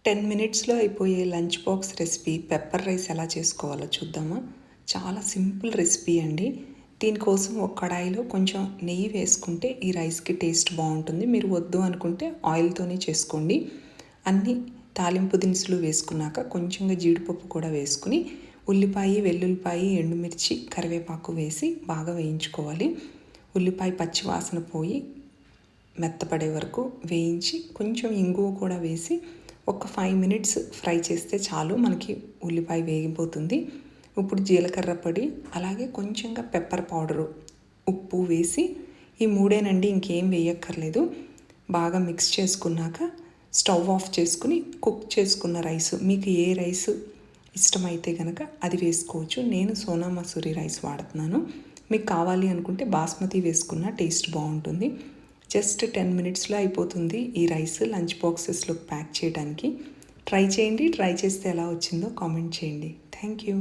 10 మినిట్స్లో అయిపోయే lunch box recipe pepper rice ఎలా చేసుకోవాలో చూద్దామా. చాలా సింపుల్ రెసిపీ అండి. దీనికోసం ఒక కడాయిలో కొంచెం నెయ్యి వేసుకుంటే ఈ రైస్కి టేస్ట్ బాగుంటుంది. మీరు వద్దు అనుకుంటే ఆయిల్తోనే చేసుకోండి. అన్ని తాలింపు దినుసులు వేసుకున్నాక కొంచెంగా జీడిపప్పు కూడా వేసుకుని ఉల్లిపాయ, వెల్లుల్లిపాయ, ఎండుమిర్చి, కరివేపాకు వేసి బాగా వేయించుకోవాలి. ఉల్లిపాయ పచ్చి వాసన పోయి మెత్తపడే వరకు వేయించి కొంచెం ఇంగువ కూడా వేసి ఒక 5 మినిట్స్ ఫ్రై చేస్తే చాలు, మనకి ఉల్లిపాయ వేగిపోతుంది. ఇప్పుడు జీలకర్ర పొడి, అలాగే కొంచెంగా పెప్పర్ పౌడరు, ఉప్పు వేసి ఈ మూడేనండి, ఇంకేం వేయక్కర్లేదు. బాగా మిక్స్ చేసుకున్నాక స్టవ్ ఆఫ్ చేసుకుని కుక్ చేసుకున్న రైస్, మీకు ఏ రైస్ ఇష్టమైతే కనుక అది వేసుకోవచ్చు. నేను సోనా మసూరి రైస్ వాడుతున్నాను. మీకు కావాలి అనుకుంటే బాస్మతి వేసుకున్న టేస్ట్ బాగుంటుంది. జస్ట్ 10 మినిట్స్లో అయిపోతుంది ఈ రైస్ లంచ్ బాక్సెస్లో ప్యాక్ చేయడానికి. ట్రై చేయండి. ట్రై చేస్తే ఎలా వచ్చిందో కామెంట్ చేయండి. Thank you.